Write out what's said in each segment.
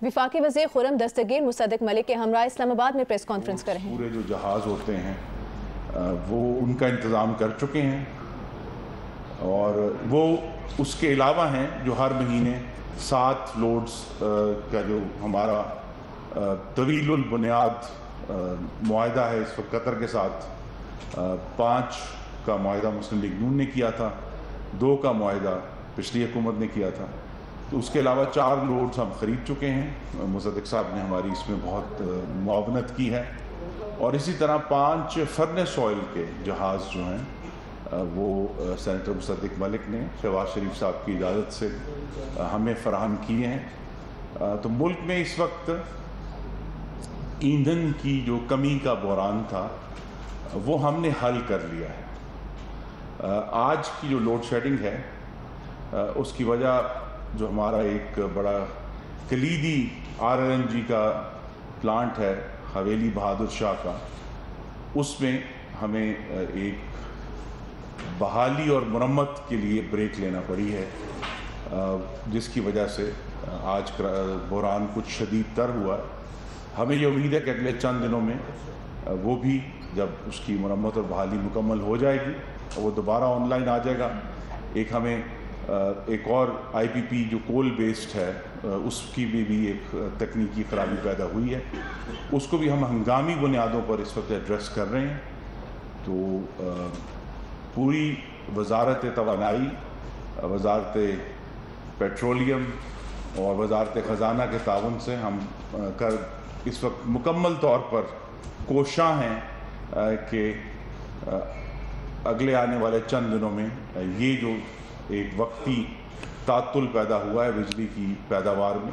वफाकी वज़ीर खुर्रम दस्तगीर मुसद्दिक मलिक के हमरा इस्लामाबाद में प्रेस कॉन्फ्रेंस कर रहे हैं। पूरे जो जहाज़ होते हैं वो उनका इंतज़ाम कर चुके हैं और वो उसके अलावा हैं जो हर महीने 7 लोड्स का जो हमारा तवीलुल बुनियाद मुआहदा है इस वक्त कतर के साथ, 5 का मुआहदा मुस्लिम लीग नून ने किया था, 2 का मुआहदा पिछली हुकूमत ने किया था, तो उसके अलावा 4 लोड्स हम ख़रीद चुके हैं। मुसद्दिक साहब ने हमारी इसमें बहुत मुआवनत की है और इसी तरह 5 फर्नेस ऑयल के जहाज़ जो हैं वो सेनेटर मुसद्दिक मलिक ने शहबाज शरीफ साहब की इजाज़त से हमें फ़राहम किए हैं। तो मुल्क में इस वक्त ईंधन की जो कमी का बहरान था वो हमने हल कर लिया है। आज की जो लोड शेडिंग है उसकी वजह जो हमारा एक बड़ा कलीदी RLNG का प्लांट है हवेली बहादुर शाह का, उसमें हमें एक बहाली और मुरम्मत के लिए ब्रेक लेना पड़ी है, जिसकी वजह से आज बहरान कुछ शदीद तर हुआ है। हमें ये उम्मीद है कि अगले चंद दिनों में वो भी जब उसकी मुरम्मत और बहाली मुकम्मल हो जाएगी वो दोबारा ऑनलाइन आ जाएगा। एक हमें एक और IPP जो कोल बेस्ड है उसकी भी एक तकनीकी ख़राबी पैदा हुई है, उसको भी हम हंगामी बुनियादों पर इस वक्त एड्रेस कर रहे हैं। तो पूरी वजारत तवानाई, वजारत पेट्रोलियम और वजारत ख़जाना के ताउन से हम इस वक्त मुकम्मल तौर पर कोशां हैं कि अगले आने वाले चंद दिनों में ये जो एक वक्ती तातुल पैदा हुआ है बिजली की पैदावार में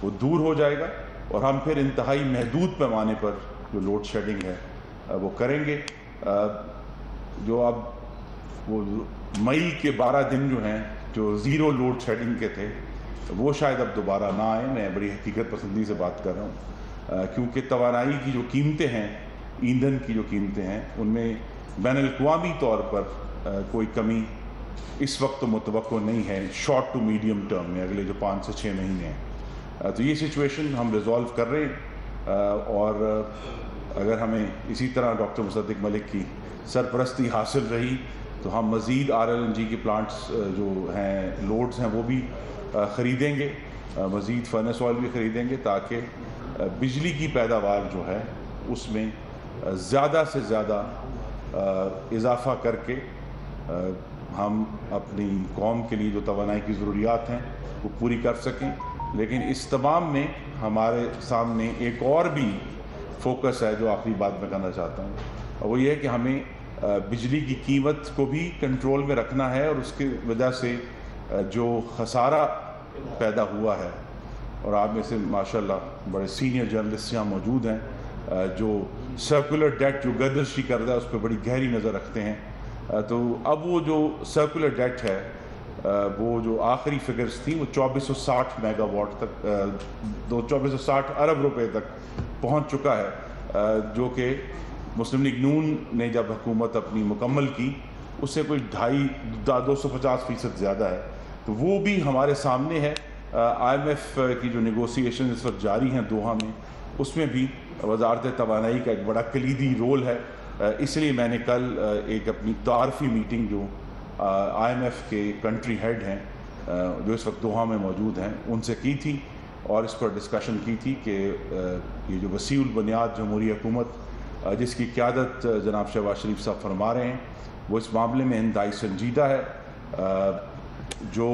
वो दूर हो जाएगा और हम फिर इंतहाई महदूद पैमाने पर जो लोड शेडिंग है वो करेंगे। जो अब वो मई के 12 दिन जो हैं जो ज़ीरो लोड शेडिंग के थे वो शायद अब दोबारा ना आए। मैं बड़ी हकीकत पसंदी से बात कर रहा हूँ क्योंकि तवानाई की जो कीमतें हैं, ईंधन की जो कीमतें हैं, उनमें बैनुल-अक़वामी तौर पर कोई कमी इस वक्त तो मुतवक्को नहीं है शॉर्ट टू मीडियम टर्म में, अगले जो 5 से 6 महीने हैं। तो ये सिचुएशन हम रिजॉल्व कर रहे हैं और अगर हमें इसी तरह डॉक्टर मुसद्दिक मलिक की सरपरस्ती हासिल रही तो हम मज़ीद RLNG के प्लांट्स जो हैं लोड्स हैं वो भी ख़रीदेंगे, मज़ीद फर्नेस ऑयल भी ख़रीदेंगे ताकि बिजली की पैदावार जो है उसमें ज़्यादा से ज़्यादा इजाफ़ा करके हम अपनी कौम के लिए जो तवानाई की ज़रूरियात हैं वो पूरी कर सकें। लेकिन इस तमाम में हमारे सामने एक और भी फोकस है जो आखिरी बात मैं कहना चाहता हूँ, और वो ये है कि हमें बिजली की कीमत को भी कंट्रोल में रखना है और उसकी वजह से जो खसारा पैदा हुआ है, और आप में से माशाल्लाह बड़े सीनियर जर्नलिस्ट यहाँ मौजूद हैं जो सर्कुलर डेट जो गर्दिश कर रहा है उस पर बड़ी गहरी नज़र रखते हैं। तो अब वो जो सर्कुलर डेट है वो जो आखिरी फिगर्स थी वो 2460 मेगावाट तक 2460 अरब रुपए तक पहुंच चुका है, जो कि मुस्लिम लीग नून ने जब हुकूमत अपनी मुकम्मल की उससे कोई 250% ज़्यादा है। तो वो भी हमारे सामने है। IMF की जो नेगोशिएशन इस वक्त जारी हैं दोहा में, उसमें भी वजारत तवानाई का एक बड़ा कलीदी रोल है। इसलिए मैंने कल एक अपनी तारफ़ी मीटिंग जो IMF के कंट्री हेड हैं जो इस वक्त दोहा में मौजूद हैं उनसे की थी और इस पर डिस्कशन की थी कि ये जो वसीउल बुनियाद जमहूरी हुकूमत जिसकी क़यादत जनाब शहबाज शरीफ साहब फरमा रहे हैं वो इस मामले में इंतहाई संजीदा है। जो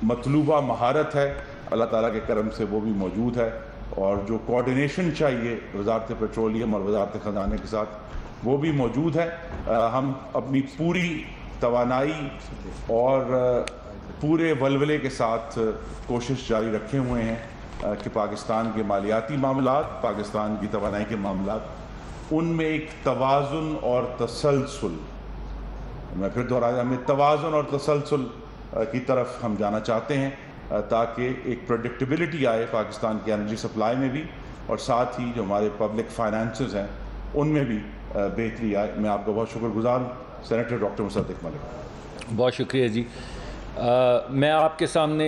मतलूबा महारत है अल्लाह ताला के करम से वो भी मौजूद है और जो कोऑर्डिनेशन चाहिए वजारत पेट्रोलियम और वजारत ख़जाने के साथ वो भी मौजूद है। हम अपनी पूरी तवानाई और पूरे वलवले के साथ कोशिश जारी रखे हुए हैं कि पाकिस्तान के मालियाती मामलात, पाकिस्तान की तवानाई के मामलात, उनमें एक तवाज़ुन और तसलसल, मैं फिर दोहराया, हमें तवाज़ुन और तसलसल की तरफ हम जाना चाहते हैं ताकि एक प्रेडिक्टेबिलिटी आए पाकिस्तान की एनर्जी सप्लाई में भी और साथ ही जो हमारे पब्लिक फाइनेंसेस हैं उनमें भी बेहतरी आए। मैं आपका बहुत शुक्रगुजार हूँ सेनेटर डॉक्टर मुसद्दिक मलिक। बहुत शुक्रिया जी। मैं आपके सामने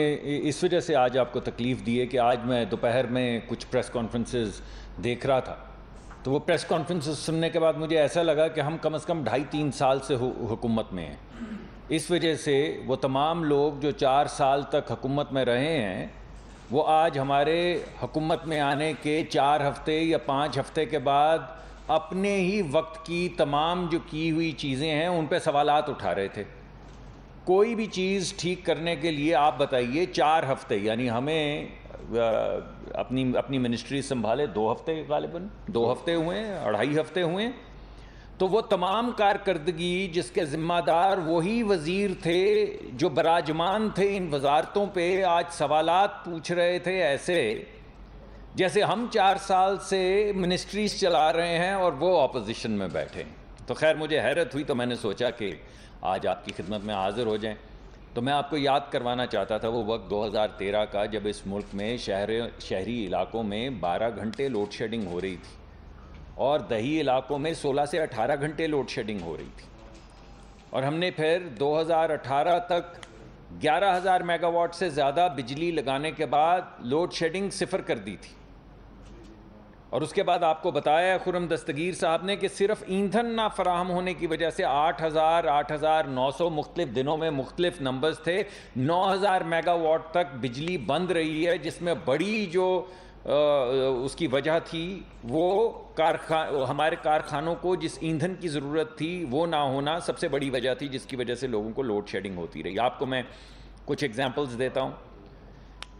इस वजह से आज आपको तकलीफ़ दी है कि आज मैं दोपहर में कुछ प्रेस कॉन्फ्रेंसेस देख रहा था, तो वो प्रेस कॉन्फ्रेंसेस सुनने के बाद मुझे ऐसा लगा कि हम कम से कम 2.5-3 साल से हुकूमत में हैं। इस वजह से वो तमाम लोग जो 4 साल तक हुकूमत में रहे हैं, वो आज हमारे हुकूमत में आने के 4 हफ्ते या 5 हफ्ते के बाद अपने ही वक्त की तमाम जो की हुई चीज़ें हैं उन पे सवालात उठा रहे थे। कोई भी चीज़ ठीक करने के लिए आप बताइए 4 हफ्ते, यानी हमें अपनी मिनिस्ट्री संभाले 2 हफ्ते, गालिबन 2 हफ्ते हुए हैं, 2.5 हफ्ते हुए हैं, तो वो तमाम कारकर्दगी जिसके ज़िम्मेदार वही वज़ीर थे जो बराजमान थे इन वजारतों पे, आज सवालात पूछ रहे थे ऐसे जैसे हम 4 साल से मिनिस्ट्रीज चला रहे हैं और वो ऑपोजिशन में बैठे। तो खैर मुझे हैरत हुई, तो मैंने सोचा कि आज आपकी खिदमत में हाज़िर हो जाएं। तो मैं आपको याद करवाना चाहता था वो वक्त 2013 का, जब इस मुल्क में शहरी इलाकों में 12 घंटे लोड शेडिंग हो रही थी और दही इलाकों में 16 से 18 घंटे लोड शेडिंग हो रही थी। और हमने फिर 2018 तक 11,000 मेगावाट से ज़्यादा बिजली लगाने के बाद लोड शेडिंग 0 कर दी थी। और उसके बाद आपको बताया खुर्रम दस्तगीर साहब ने कि सिर्फ ईंधन ना फराहम होने की वजह से 8,900 मुख्तलिफ दिनों में मुख्तलिफ नंबर्स थे, 9,000 मेगावाट तक बिजली बंद रही है, जिसमें बड़ी जो उसकी वजह थी वो हमारे कारखानों को जिस ईंधन की ज़रूरत थी वो ना होना सबसे बड़ी वजह थी, जिसकी वजह से लोगों को लोड शेडिंग होती रही। आपको मैं कुछ एग्जांपल्स देता हूँ।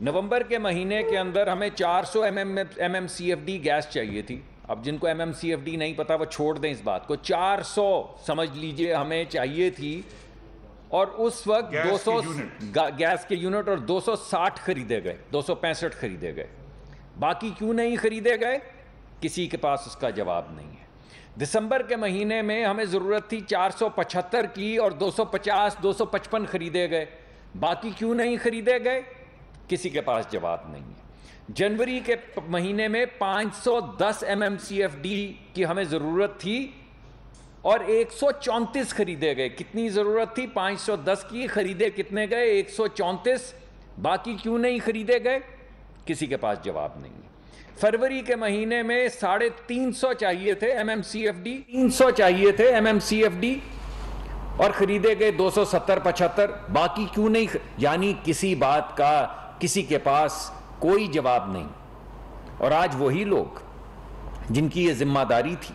नवंबर के महीने के अंदर हमें 400 MMCFD गैस चाहिए थी। अब जिनको MMCFD नहीं पता वो छोड़ दें इस बात को, 400 समझ लीजिए हमें चाहिए थी, और उस वक्त 200 गैस के यूनिट और 260 खरीदे गए, 265 खरीदे गए। बाकी क्यों नहीं खरीदे गए, किसी के पास उसका जवाब नहीं है। दिसंबर के महीने में हमें ज़रूरत थी 475 की और 250-255 खरीदे गए। बाकी क्यों नहीं खरीदे गए, किसी के पास जवाब नहीं है। जनवरी के महीने में 510 MMCFD की हमें ज़रूरत थी और 134 खरीदे गए। कितनी ज़रूरत थी, 510 की, खरीदे कितने गए, 134। बाकी क्यों नहीं खरीदे गए, किसी के पास जवाब नहीं है। फरवरी के महीने में 350 चाहिए थे MMCFD, 300 चाहिए थे MMCFD और खरीदे गए 270-75। बाकी क्यों नहीं, यानी किसी बात का किसी के पास कोई जवाब नहीं। और आज वही लोग जिनकी ये जिम्मेदारी थी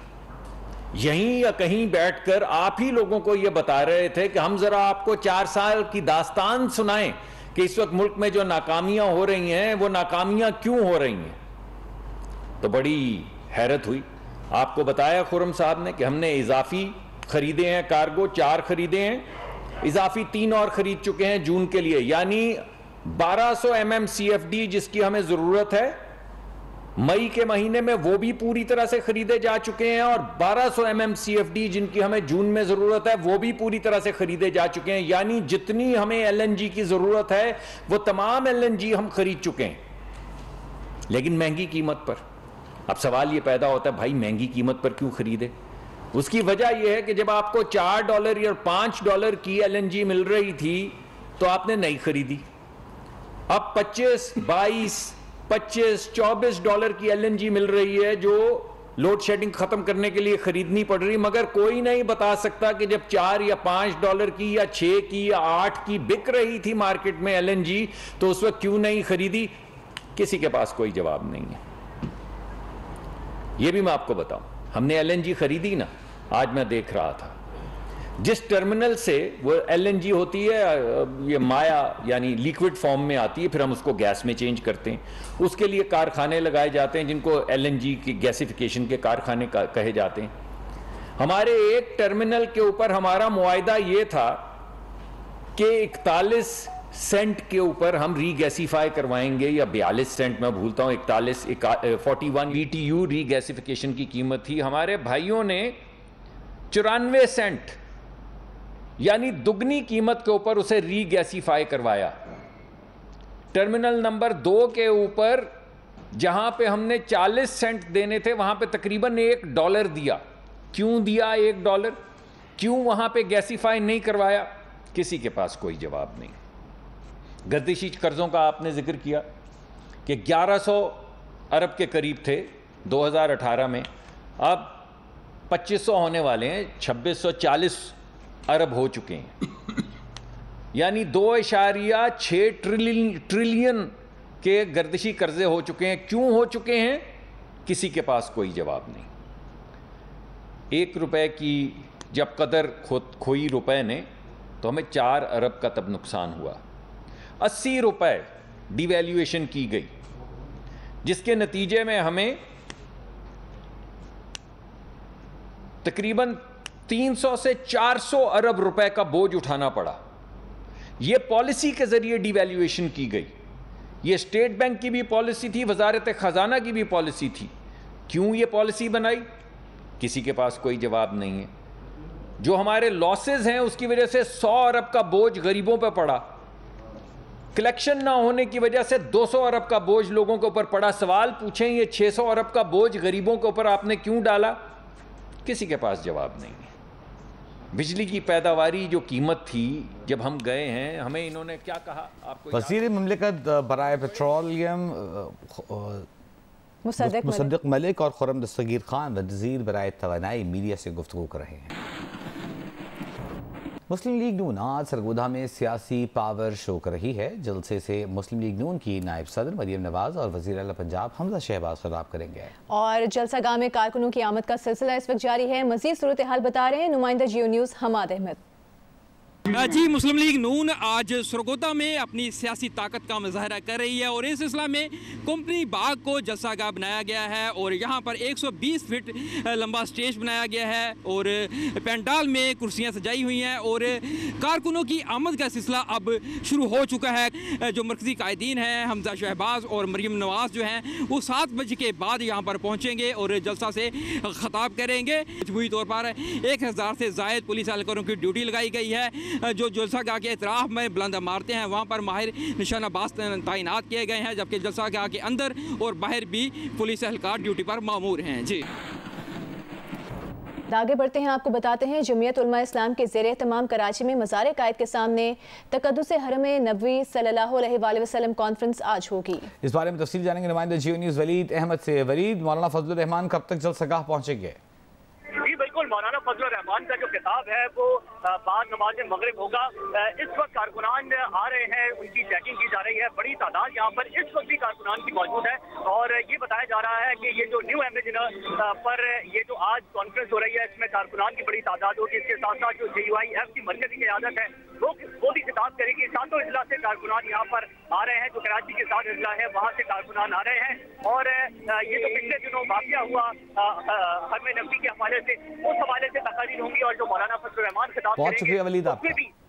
यहीं या कहीं बैठकर आप ही लोगों को ये बता रहे थे कि हम जरा आपको 4 साल की दास्तान सुनाएं कि इस वक्त मुल्क में जो नाकामियां हो रही हैं वो नाकामियां क्यों हो रही हैं। तो बड़ी हैरत हुई। आपको बताया खुर्रम साहब ने कि हमने इजाफी खरीदे हैं कार्गो, 4 खरीदे हैं, इजाफी 3 और खरीद चुके हैं जून के लिए, यानी 1200 MMCFD जिसकी हमें जरूरत है मई के महीने में वो भी पूरी तरह से खरीदे जा चुके हैं, और 1200 MMCFD जिनकी हमें जून में जरूरत है वो भी पूरी तरह से खरीदे जा चुके हैं। यानी जितनी हमें LNG की जरूरत है वो तमाम LNG हम खरीद चुके हैं, लेकिन महंगी कीमत पर। अब सवाल ये पैदा होता है, भाई महंगी कीमत पर क्यों खरीदे? उसकी वजह यह है कि जब आपको $4 या $5 की LNG मिल रही थी तो आपने नहीं खरीदी। अब 25, 22, 25, $24 की LNG मिल रही है जो लोड शेडिंग खत्म करने के लिए खरीदनी पड़ रही, मगर कोई नहीं बता सकता कि जब $4 या $5 की या 6 की या 8 की बिक रही थी मार्केट में LNG तो उस वक्त क्यों नहीं खरीदी। किसी के पास कोई जवाब नहीं है। यह भी मैं आपको बताऊं, हमने LNG खरीदी ना, आज मैं देख रहा था जिस टर्मिनल से वो LNG होती है, ये माया यानी लिक्विड फॉर्म में आती है, फिर हम उसको गैस में चेंज करते हैं, उसके लिए कारखाने लगाए जाते हैं जिनको LNG की गैसिफिकेशन के कारखाने कहे जाते हैं। हमारे एक टर्मिनल के ऊपर हमारा मुआहदा ये था कि 41 सेंट के ऊपर हम रीगैसिफाई करवाएंगे, या 42 सेंट मैं भूलता हूं, 41 BTU रीगैसिफिकेशन की कीमत थी। हमारे भाइयों ने 94 सेंट यानी दुगनी कीमत के ऊपर उसे रीगैसिफाई करवाया। टर्मिनल नंबर 2 के ऊपर जहां पे हमने 40 सेंट देने थे वहां पे तकरीबन $1 दिया। क्यों दिया $1? क्यों वहां पे गैसिफाई नहीं करवाया? किसी के पास कोई जवाब नहीं। गर्दिशी कर्ज़ों का आपने जिक्र किया कि 1100 अरब के करीब थे 2018 में, अब 2500 होने वाले हैं, 2640 अरब हो चुके हैं, यानी 2.6 ट्रिलियन के गर्दिशी कर्जे हो चुके हैं। क्यों हो चुके हैं, किसी के पास कोई जवाब नहीं। 1 रुपए की जब कदर खोई रुपए ने तो हमें 4 अरब का तब नुकसान हुआ। 80 रुपए डिवैल्यूएशन की गई, जिसके नतीजे में हमें तकरीबन 300 से 400 अरब रुपए का बोझ उठाना पड़ा। यह पॉलिसी के जरिए डिवैल्यूएशन की गई। ये स्टेट बैंक की भी पॉलिसी थी, वजारत खजाना की भी पॉलिसी थी। क्यों ये पॉलिसी बनाई, किसी के पास कोई जवाब नहीं है। जो हमारे लॉसेस हैं उसकी वजह से 100 अरब का बोझ गरीबों पर पड़ा। कलेक्शन ना होने की वजह से 200 अरब का बोझ लोगों के ऊपर पड़ा। सवाल पूछें, ये 600 अरब का बोझ गरीबों के ऊपर आपने क्यों डाला, किसी के पास जवाब नहीं है। बिजली की पैदावारी जो कीमत थी, जब हम गए हैं, हमें इन्होंने क्या कहा आपको? वज़ीर मुमलिकत बराए पेट्रोलियम मुसद्दिक मलिक और खुर्रम दस्तगीर खान वज़ीर बराए तवानाई मीडिया से गुफ्तगू कर रहे हैं। मुस्लिम लीग नून आज सरगोधा में सियासी पावर शो कर रही है। जलसे से मुस्लिम लीग नून की नायब सदर मरियम नवाज और वज़ीर आला पंजाब हमजा शहबाज खिताब करेंगे। और जलसा गाह में कारकुनों की आमद का सिलसिला इस वक्त जारी है। मजीद सूरत हाल बता रहे हैं नुमाइंदा जियो न्यूज़ हमाद अहमद। जी, मुस्लिम लीग नून आज सरगोधा में अपनी सियासी ताकत का मुजाहरा कर रही है और इस सिलसिला में कंपनी बाग को जलसागाह बनाया गया है और यहाँ पर 120 फीट लंबा स्टेज बनाया गया है और पंडाल में कुर्सियाँ सजाई हुई हैं और कारकुनों की आमद का सिलसिला अब शुरू हो चुका है। जो मरकजी कायदीन हैं हमजा शहबाज और मरियम नवाज जो हैं वो 7 बजे के बाद यहाँ पर पहुँचेंगे और जलसा से खिताब करेंगे। मजबूरी तौर पर 1000 से ज़ायद पुलिस एहलकारों की ड्यूटी लगाई गई है। जो जलसागाह के इतराफ़ में बुलंद मारते हैं वहाँ पर माहिर निशानाबाज तैनात किए गए हैं, जबकि जलसागाह के अंदर और बाहर भी पुलिस एहलकार ड्यूटी पर मामूर हैं। जी, आगे बढ़ते हैं, आपको बताते हैं जमीयत उलमा इस्लाम के ज़ेर एहतमाम कराची में मज़ार कायद के सामने तक़द्दुस हरम नबवी सल्लल्लाहु अलैहि वसल्लम कॉन्फ्रेंस आज होगी। इस बारे में तफसील जानेंगे नुमाइंदा जियो न्यूज़ वलीद अहमद से। वलीद, मौलाना फजलुर रहमान कब तक जलसागाह पहुँचेंगे? जी बिल्कुल, मौलाना फजलुर रहमान का जो खिताब है वो बाद नमाज मगरिब होगा। इस वक्त कारकुनान आ रहे हैं, उनकी चेकिंग की जा रही है। बड़ी तादाद यहाँ पर इस वक्त भी कारकुनान की मौजूद है और ये बताया जा रहा है कि ये जो न्यू इमेज पर ये जो आज कॉन्फ्रेंस हो रही है इसमें कारकुनान की बड़ी तादाद होगी। इसके साथ साथ जो JUIF की मरकजी क़यादत है वो भी खिताब करेगी। सातों अजला से कारकुनान यहाँ पर आ रहे हैं। जो कराची के 7 अजला है वहाँ से कारकुनान आ रहे हैं और ये जो पिछले दिनों वाक़या हुआ हरम नबवी के हवाले से, उस हवाले से तकारीर होंगी और जो मौलाना फजलुर रहमान खिताब बहुत शुक्रिया वलीद आपका।